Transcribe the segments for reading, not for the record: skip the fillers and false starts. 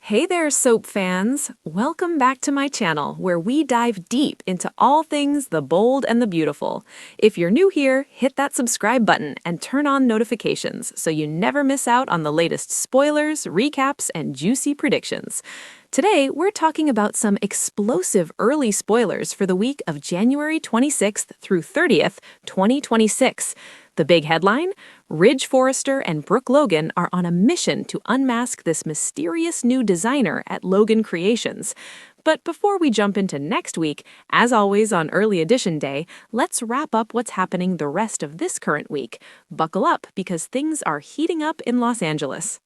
Hey there, soap fans! Welcome back to my channel, where we dive deep into all things the bold and the beautiful. If you're new here, hit that subscribe button and turn on notifications so you never miss out on the latest spoilers, recaps, and juicy predictions. Today, we're talking about some explosive early spoilers for the week of January 26th through 30th, 2026. The big headline? Ridge Forrester and Brooke Logan are on a mission to unmask this mysterious new designer at Logan Creations. But before we jump into next week, as always on Early Edition Day, let's wrap up what's happening the rest of this current week. Buckle up because things are heating up in Los Angeles.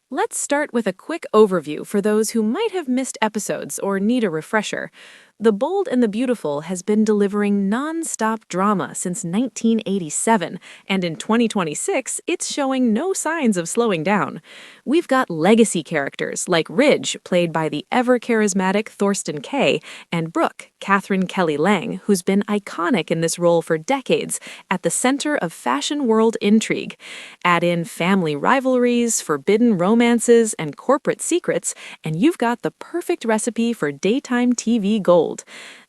Let's start with a quick overview for those who might have missed episodes or need a refresher. The Bold and the Beautiful has been delivering non-stop drama since 1987, and in 2026, it's showing no signs of slowing down. We've got legacy characters like Ridge, played by the ever-charismatic Thorsten Kaye, and Brooke, Catherine Kelly Lang, who's been iconic in this role for decades, at the center of fashion world intrigue. Add in family rivalries, forbidden romances, and corporate secrets, and you've got the perfect recipe for daytime TV gold.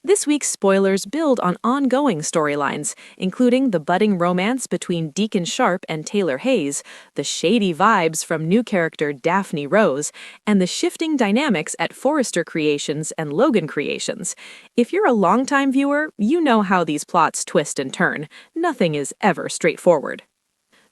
This week's spoilers build on ongoing storylines, including the budding romance between Deacon Sharp and Taylor Hayes, the shady vibes from new character Daphne Rose, and the shifting dynamics at Forrester Creations and Logan Creations. If you're a longtime viewer, you know how these plots twist and turn. Nothing is ever straightforward.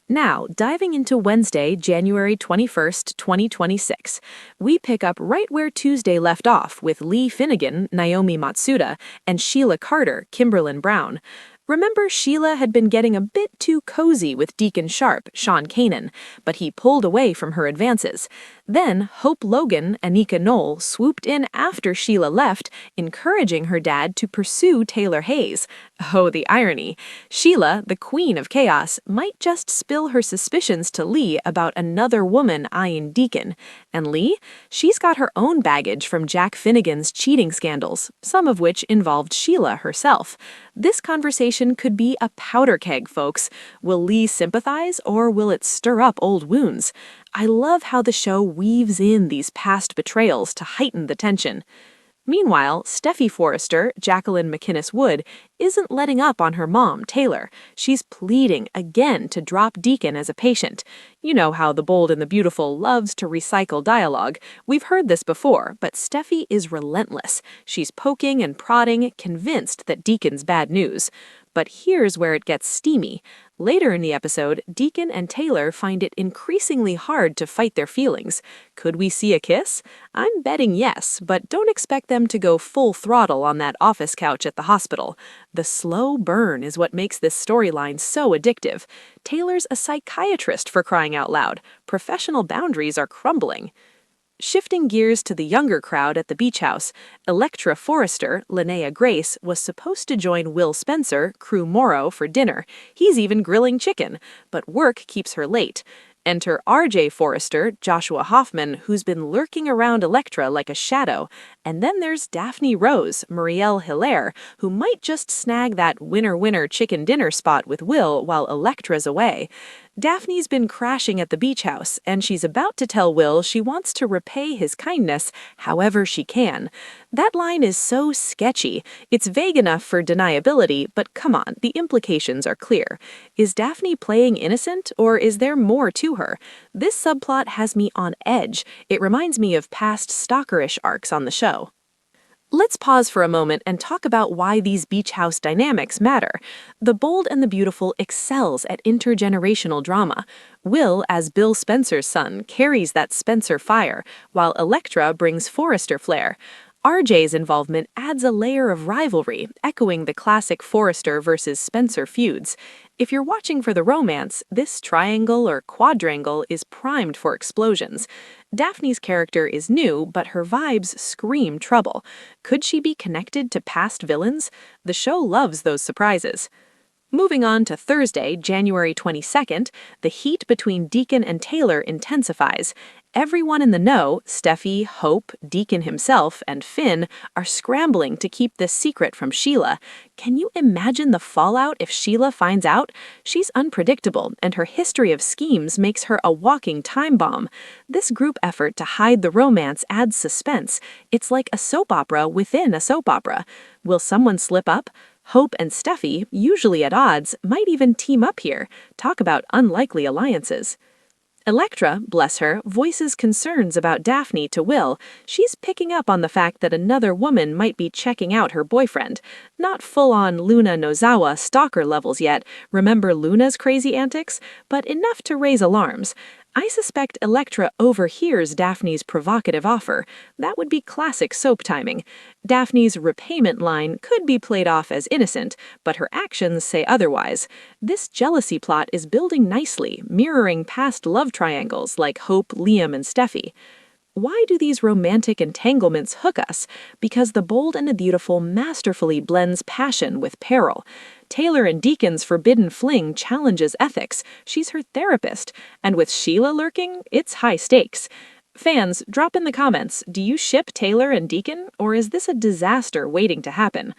Now, diving into Wednesday, January 21st, 2026, we pick up right where Tuesday left off with Lee Finnegan, Naomi Matsuda, and Sheila Carter, Kimberlyn Brown. Remember, Sheila had been getting a bit too cozy with Deacon Sharp, Sean Kanan, but he pulled away from her advances. Then, Hope Logan, Anika Knoll, swooped in after Sheila left, encouraging her dad to pursue Taylor Hayes. Oh, the irony. Sheila, the queen of chaos, might just spill her suspicions to Lee about another woman eyeing Deacon. And Lee? She's got her own baggage from Jack Finnegan's cheating scandals, some of which involved Sheila herself. This conversation could be a powder keg, folks. Will Lee sympathize, or will it stir up old wounds? I love how the show weaves in these past betrayals to heighten the tension. Meanwhile, Steffi Forrester, Jacqueline McInnes Wood, isn't letting up on her mom, Taylor. She's pleading again to drop Deacon as a patient. You know how the Bold and the Beautiful loves to recycle dialogue. We've heard this before, but Steffi is relentless. She's poking and prodding, convinced that Deacon's bad news. But here's where it gets steamy. Later in the episode, Deacon and Taylor find it increasingly hard to fight their feelings. Could we see a kiss? I'm betting yes, but don't expect them to go full throttle on that office couch at the hospital. The slow burn is what makes this storyline so addictive. Taylor's a psychiatrist, for crying out loud. Professional boundaries are crumbling. Shifting gears to the younger crowd at the beach house, Electra Forrester, Linnea Grace, was supposed to join Will Spencer, Crew Morrow, for dinner. He's even grilling chicken, but work keeps her late. Enter R.J. Forrester, Joshua Hoffman, who's been lurking around Electra like a shadow. And then there's Daphne Rose, Marielle Hilaire, who might just snag that winner-winner chicken dinner spot with Will while Electra's away. Daphne's been crashing at the beach house, and she's about to tell Will she wants to repay his kindness however she can. That line is so sketchy. It's vague enough for deniability, but come on, the implications are clear. Is Daphne playing innocent, or is there more to her? This subplot has me on edge. It reminds me of past stalkerish arcs on the show. Let's pause for a moment and talk about why these beach house dynamics matter. The Bold and the Beautiful excels at intergenerational drama. Will, as Bill Spencer's son, carries that Spencer fire, while Electra brings Forrester flair. RJ's involvement adds a layer of rivalry, echoing the classic Forrester versus Spencer feuds. If you're watching for the romance, this triangle or quadrangle is primed for explosions. Daphne's character is new, but her vibes scream trouble. Could she be connected to past villains? The show loves those surprises. Moving on to Thursday, January 22nd, the heat between Deacon and Taylor intensifies. Everyone in the know, Steffi, Hope, Deacon himself, and Finn, are scrambling to keep this secret from Sheila. Can you imagine the fallout if Sheila finds out? She's unpredictable, and her history of schemes makes her a walking time bomb. This group effort to hide the romance adds suspense. It's like a soap opera within a soap opera. Will someone slip up? Hope and Steffi, usually at odds, might even team up here. Talk about unlikely alliances. Electra, bless her, voices concerns about Daphne to Will. She's picking up on the fact that another woman might be checking out her boyfriend. Not full-on Luna Nozawa stalker levels yet, remember Luna's crazy antics? But enough to raise alarms. I suspect Electra overhears Daphne's provocative offer. That would be classic soap timing. Daphne's repayment line could be played off as innocent, but her actions say otherwise. This jealousy plot is building nicely, mirroring past love triangles like Hope, Liam, and Steffi. Why do these romantic entanglements hook us? Because The Bold and the Beautiful masterfully blends passion with peril. Taylor and Deacon's forbidden fling challenges ethics. She's her therapist. And with Sheila lurking, it's high stakes. Fans, drop in the comments, do you ship Taylor and Deacon, or is this a disaster waiting to happen?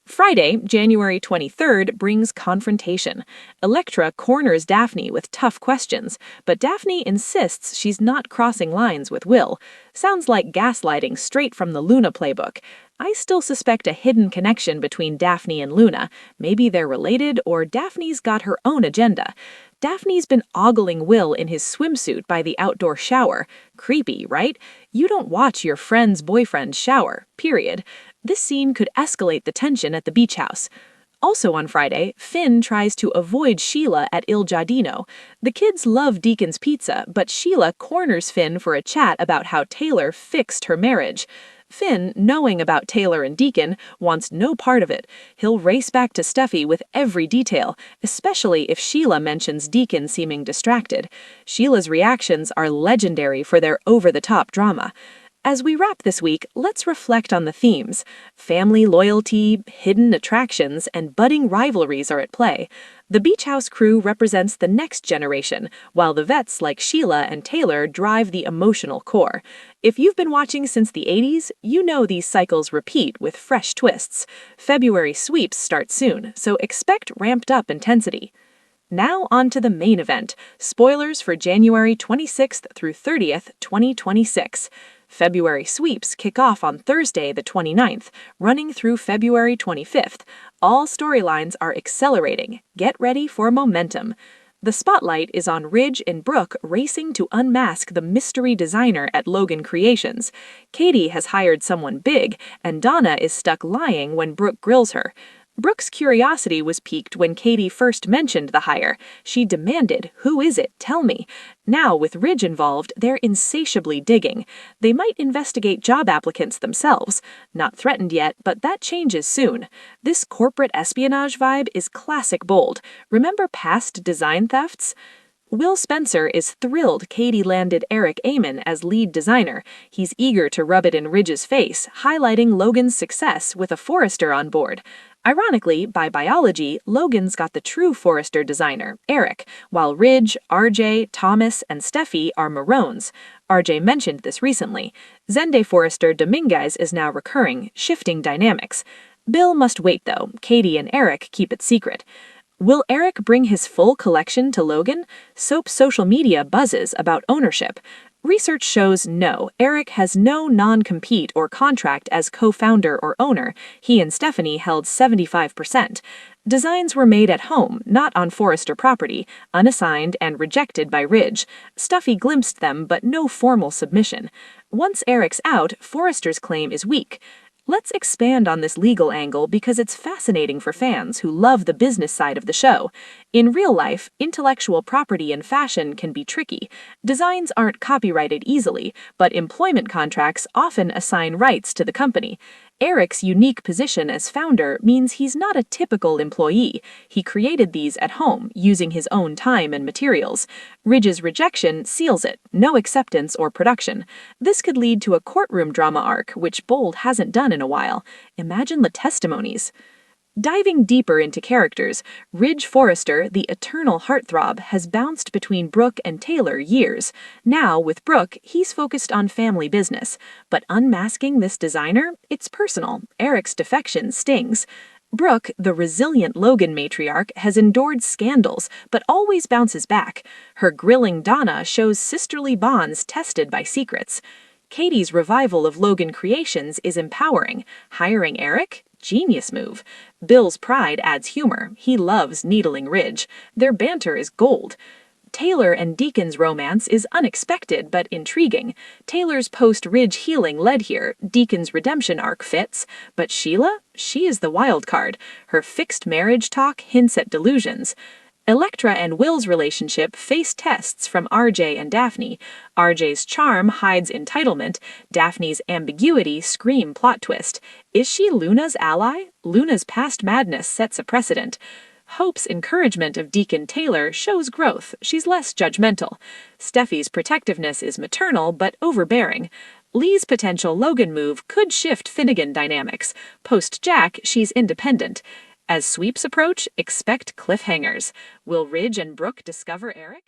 Friday, January 23rd, brings confrontation. Electra corners Daphne with tough questions, but Daphne insists she's not crossing lines with Will. Sounds like gaslighting straight from the Luna playbook. I still suspect a hidden connection between Daphne and Luna. Maybe they're related, or Daphne's got her own agenda. Daphne's been ogling Will in his swimsuit by the outdoor shower. Creepy, right? You don't watch your friend's boyfriend shower, period. This scene could escalate the tension at the beach house. Also on Friday, Finn tries to avoid Sheila at Il Giardino. The kids love Deacon's pizza, but Sheila corners Finn for a chat about how Taylor fixed her marriage. Finn, knowing about Taylor and Deacon, wants no part of it. He'll race back to Steffi with every detail, especially if Sheila mentions Deacon seeming distracted. Sheila's reactions are legendary for their over-the-top drama. As we wrap this week, let's reflect on the themes. Family loyalty, hidden attractions, and budding rivalries are at play. The Beach House crew represents the next generation, while the vets like Sheila and Taylor drive the emotional core. If you've been watching since the 80s, you know these cycles repeat with fresh twists. February sweeps start soon, so expect ramped-up intensity. Now on to the main event. Spoilers for January 26th through 30th, 2026. February sweeps kick off on Thursday the 29th, running through February 25th. All storylines are accelerating. Get ready for momentum. The spotlight is on Ridge and Brooke racing to unmask the mystery designer at Logan Creations. Katie has hired someone big, and Donna is stuck lying when Brooke grills her. Brooke's curiosity was piqued when Katie first mentioned the hire. She demanded, "Who is it? Tell me." Now, with Ridge involved, they're insatiably digging. They might investigate job applicants themselves. Not threatened yet, but that changes soon. This corporate espionage vibe is classic Bold. Remember past design thefts? Will Spencer is thrilled Katie landed Eric Amon as lead designer. He's eager to rub it in Ridge's face, highlighting Logan's success with a Forrester on board. Ironically, by biology, Logan's got the true Forrester designer, Eric, while Ridge, RJ, Thomas, and Steffi are Maroons. RJ mentioned this recently. Zende Forrester Dominguez is now recurring, shifting dynamics. Bill must wait though. Katie and Eric keep it secret. Will Eric bring his full collection to Logan? Soap's social media buzzes about ownership. Research shows no, Eric has no non-compete or contract as co-founder or owner. He and Stephanie held 75%. Designs were made at home, not on Forrester property, unassigned and rejected by Ridge. Stuffy glimpsed them, but no formal submission. Once Eric's out, Forrester's claim is weak. Let's expand on this legal angle because it's fascinating for fans who love the business side of the show. In real life, intellectual property in fashion can be tricky. Designs aren't copyrighted easily, but employment contracts often assign rights to the company. Eric's unique position as founder means he's not a typical employee. He created these at home, using his own time and materials. Ridge's rejection seals it, no acceptance or production. This could lead to a courtroom drama arc, which Bold hasn't done in a while. Imagine the testimonies. Diving deeper into characters, Ridge Forrester, the eternal heartthrob, has bounced between Brooke and Taylor years. Now, with Brooke, he's focused on family business. But unmasking this designer, it's personal. Eric's defection stings. Brooke, the resilient Logan matriarch, has endured scandals, but always bounces back. Her grilling Donna shows sisterly bonds tested by secrets. Katie's revival of Logan Creations is empowering. Hiring Eric? Genius move. Bill's pride adds humor. He loves needling Ridge. Their banter is gold. Taylor and Deacon's romance is unexpected but intriguing. Taylor's post-Ridge healing led here. Deacon's redemption arc fits. But Sheila? She is the wild card. Her fixed marriage talk hints at delusions. Electra and Will's relationship face tests from RJ and Daphne. RJ's charm hides entitlement. Daphne's ambiguity scream plot twist. Is she Luna's ally? Luna's past madness sets a precedent. Hope's encouragement of Deacon Taylor shows growth. She's less judgmental. Steffi's protectiveness is maternal but overbearing. Lee's potential Logan move could shift Finnegan dynamics. Post-Jack, she's independent. As sweeps approach, expect cliffhangers. Will Ridge and Brooke discover Eric?